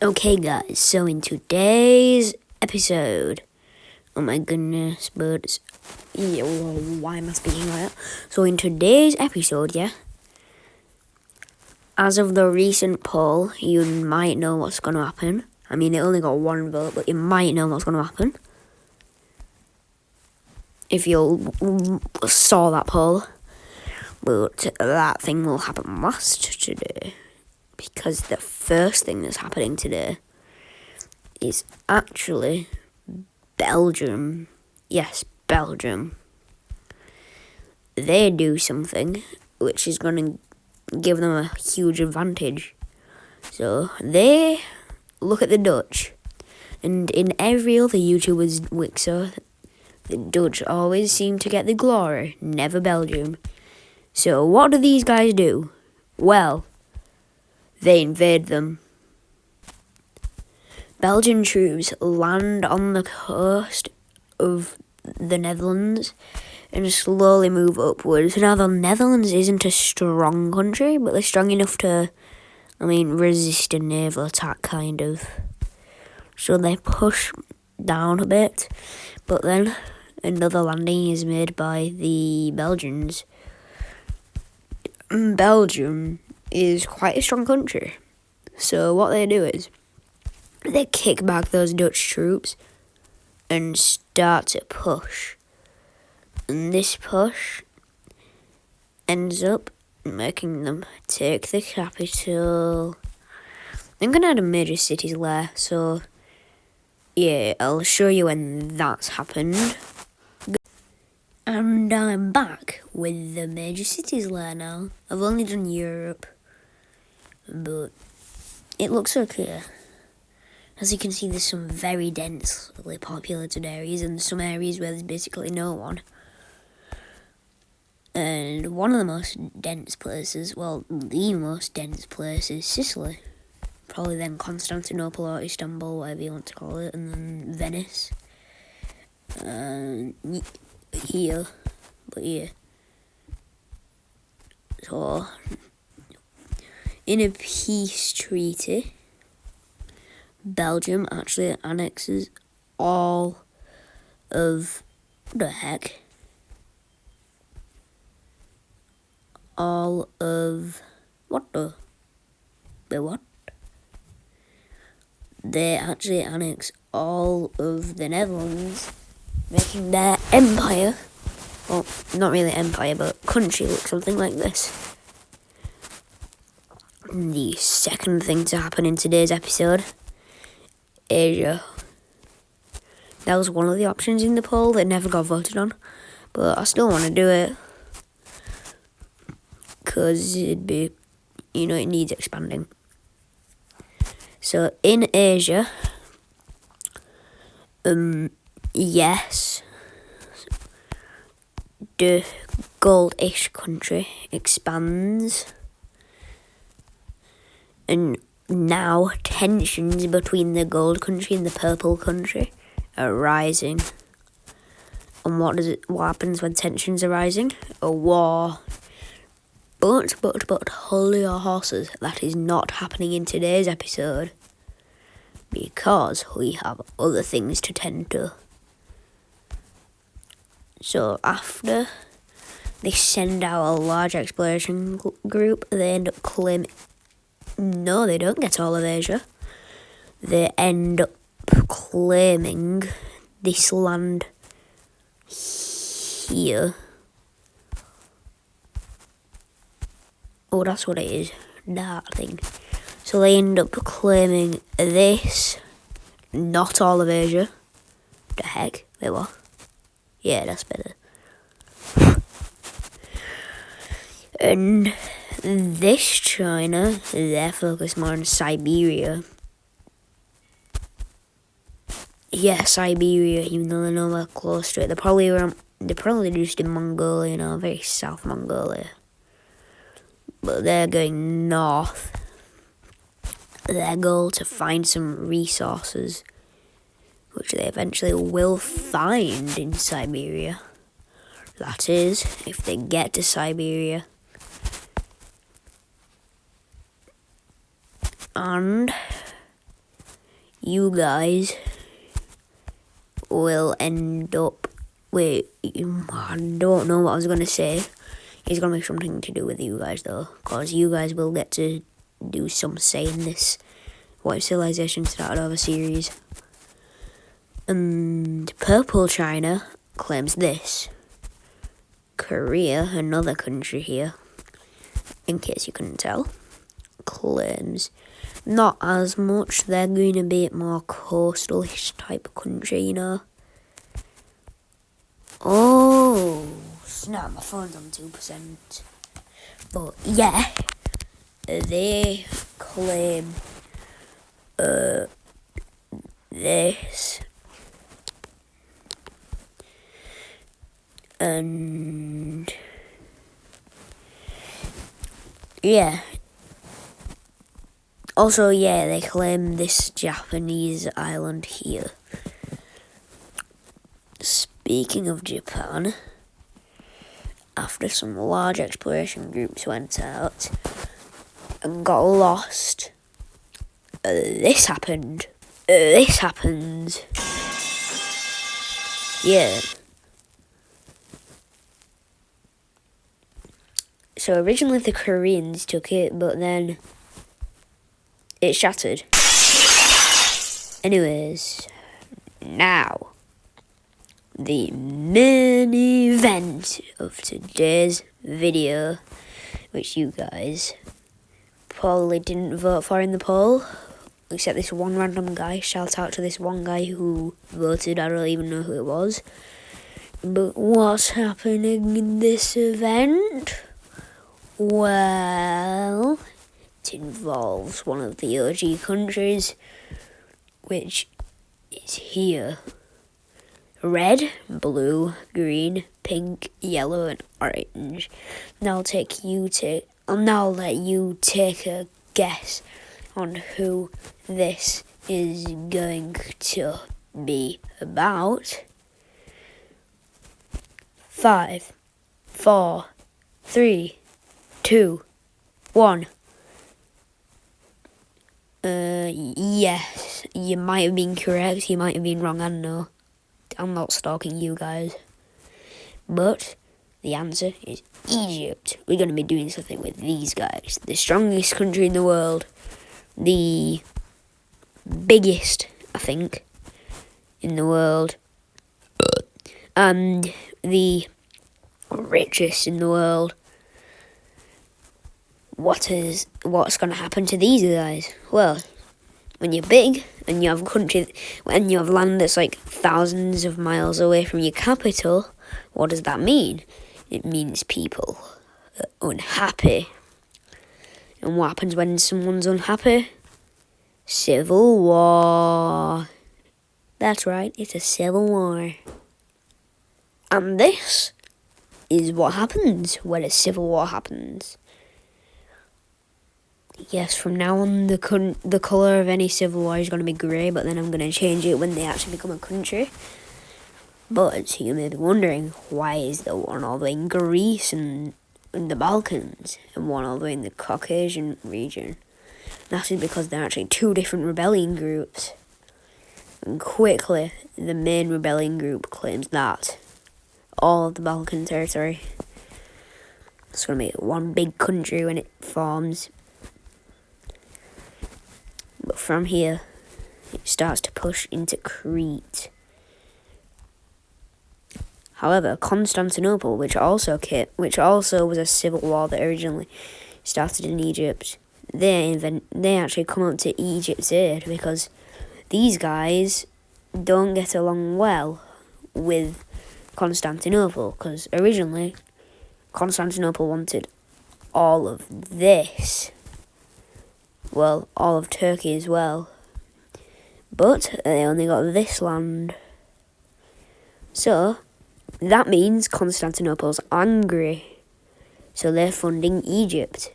Okay, guys, so in today's episode, oh my goodness, birds. Yeah, why am I speaking like that? So in today's episode, as of the recent poll, you might know what's going to happen. I mean, it only got one vote, but you might know what's going to happen. If you saw that poll, but that thing will happen last today. Because the first thing that's happening today is actually Belgium. Yes, Belgium. They do something which is going to give them a huge advantage. So they look at the Dutch, and in every other YouTuber's Wixer, the Dutch always seem to get the glory, never Belgium. So what do these guys do? Well, they invade them. Belgian troops land on the coast of the Netherlands and slowly move upwards. Now, the Netherlands isn't a strong country, but they're strong enough to, resist a naval attack, kind of. So they push down a bit, but then another landing is made by the Belgians. Belgium is quite a strong country. So what they do is they kick back those Dutch troops and start to push. And this push ends up making them take the capital. I'm going to add a major cities layer, so yeah, I'll show you when that's happened. And I'm back with the major cities layer now. I've only done Europe, but it looks okay. As you can see, there's some very densely populated areas and some areas where there's basically no one. And one of the most dense places, well, the most dense place is Sicily. Probably then Constantinople or Istanbul, whatever you want to call it, and then Venice. Here. So, in a peace treaty, Belgium actually annexes all of what? They actually annex all of the Netherlands, making their empire, well, not really empire, but country, look something like this. The second thing to happen in today's episode, Asia. That was one of the options in the poll that never got voted on, but I still want to do it because it'd be, it needs expanding. So in Asia, yes, the goldish country expands, and now tensions between the gold country and the purple country are rising. And what happens when tensions are rising? A war. But hold your horses, that is not happening in today's episode, because we have other things to tend to. So after they send out a large exploration group, they end up claiming, no, they don't get all of Asia. They end up claiming this land here. Oh, that's what it is, that thing. So they end up claiming this, not all of Asia. The heck? Wait, what? Yeah, that's better. And this China, they're focused more on Siberia. Yeah, Siberia, even though they're nowhere close to it. They're probably just in Mongolia, very South Mongolia. But they're going north. Their goal to find some resources, which they eventually will find in Siberia. That is, if they get to Siberia. And you guys will end up... Wait, I don't know what I was going to say. It's going to be something to do with you guys, though. Because you guys will get to do some say in this What If Civilization Started Over series. And Purple China claims this. Korea, another country here, in case you couldn't tell, claims not as much. They're going to be a more coastal-ish type of country, you know. Oh, snap, my phone's on 2%. But yeah, they claim this. And yeah. Also, yeah, they claim this Japanese island here. Speaking of Japan, after some large exploration groups went out and got lost, this happened. This happens. Yeah. So originally the Koreans took it, but then it shattered. Anyways, now the main event of today's video, which you guys probably didn't vote for in the poll, except this one random guy. Shout out to this one guy who voted. I don't even know who it was. But what's happening in this event? Well, it involves one of the OG countries, which is here. Red, blue, green, pink, yellow, and orange. Now I'll now let you take a guess on who this is going to be about. 5, 4, 3, 2, 1. Yes, you might have been correct, you might have been wrong, I don't know. I'm not stalking you guys. But the answer is Egypt. We're going to be doing something with these guys. The strongest country in the world. The biggest, I think, in the world. And the richest in the world. What's going to happen to these guys? Well, when you're big and you have a country, when you have land that's like thousands of miles away from your capital, what does that mean? It means people are unhappy. And what happens when someone's unhappy? Civil war. That's right, it's a civil war. And this is what happens when a civil war happens. Yes, from now on, the colour of any civil war is going to be grey, but then I'm going to change it when they actually become a country. But you may be wondering, why is there one all the way in Greece and in the Balkans, and one all the way in the Caucasian region? That is because they're actually two different rebellion groups. And quickly, the main rebellion group claims that all of the Balkan territory. It's going to be one big country when it forms. But from here, it starts to push into Crete. However, Constantinople, which also was a civil war that originally started in Egypt, they actually come up to Egypt's aid because these guys don't get along well with Constantinople, because originally Constantinople wanted all of this. Well, all of Turkey as well. But they only got this land. So, that means Constantinople's angry. So they're funding Egypt,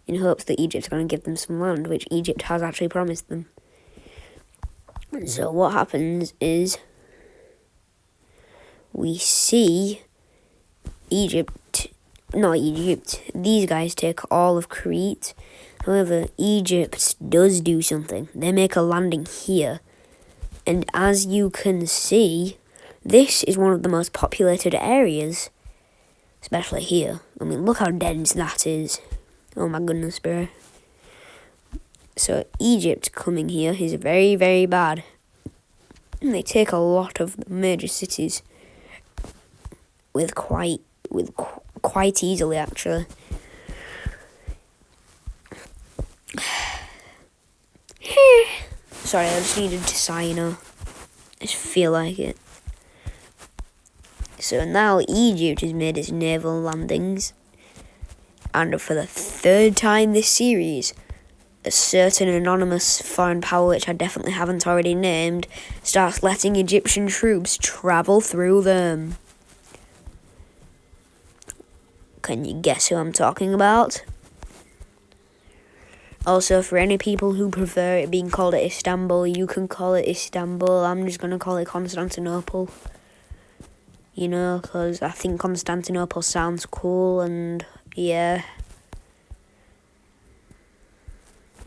in hopes that Egypt's going to give them some land, which Egypt has actually promised them. So what happens is, we see these guys take all of Crete, However, Egypt does do something. They make a landing here. And as you can see, this is one of the most populated areas. Especially here. I mean, look how dense that is. Oh my goodness, bro. So, Egypt coming here is very, very bad. And they take a lot of the major cities. Quite easily, actually. Sorry, I just needed to sigh, I just feel like it. So now Egypt has made its naval landings. And for the third time this series, a certain anonymous foreign power, which I definitely haven't already named, starts letting Egyptian troops travel through them. Can you guess who I'm talking about? Also, for any people who prefer it being called Istanbul, you can call it Istanbul. I'm just going to call it Constantinople. Because I think Constantinople sounds cool and, yeah.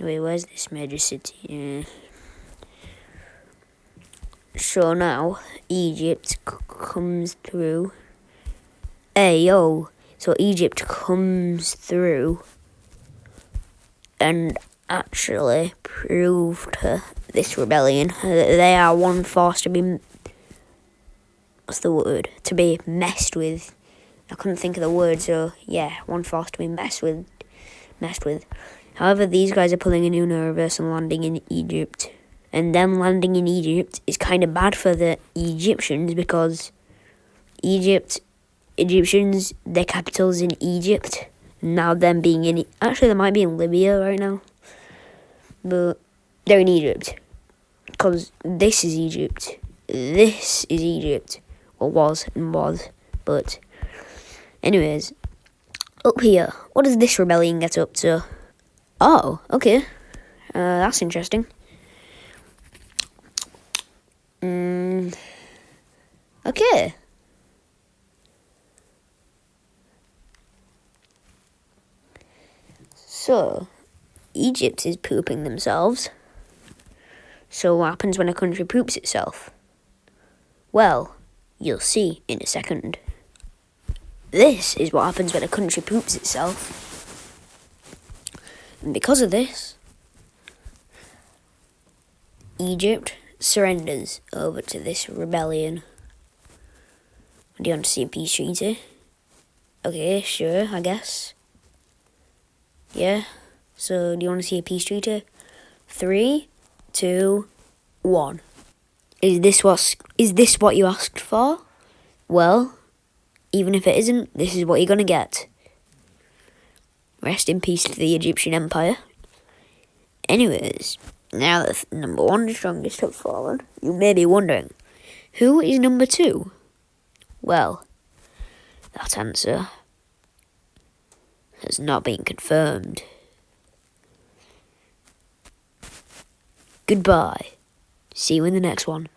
Wait, where's this major city? Yeah. So now, Egypt comes through. Hey, yo. So Egypt comes through and actually proved to this rebellion that they are one force to be... What's the word? To be messed with. I couldn't think of the word, so yeah, one force to be messed with. However, these guys are pulling a new reverse and landing in Egypt. And them landing in Egypt is kind of bad for the Egyptians because Egyptians, their capital's in Egypt. Now them being in... Actually, they might be in Libya right now. But they're in Egypt. Because this is Egypt. This is Egypt. Or was. But anyways, up here, what does this rebellion get up to? Oh, okay. That's interesting. Okay. So, Egypt is pooping themselves. So what happens when a country poops itself? Well, you'll see in a second. This is what happens when a country poops itself. And because of this, Egypt surrenders over to this rebellion. Do you want to see a peace treaty? Okay, sure, I guess. Yeah, so do you want to see a peace treaty? 3, 2, 1. Is this what you asked for? Well, even if it isn't, this is what you're gonna get. Rest in peace to the Egyptian Empire. Anyways, now that number 1 is strongest have fallen, you may be wondering, who is number 2? Well, that answer has not been confirmed. Goodbye. See you in the next one.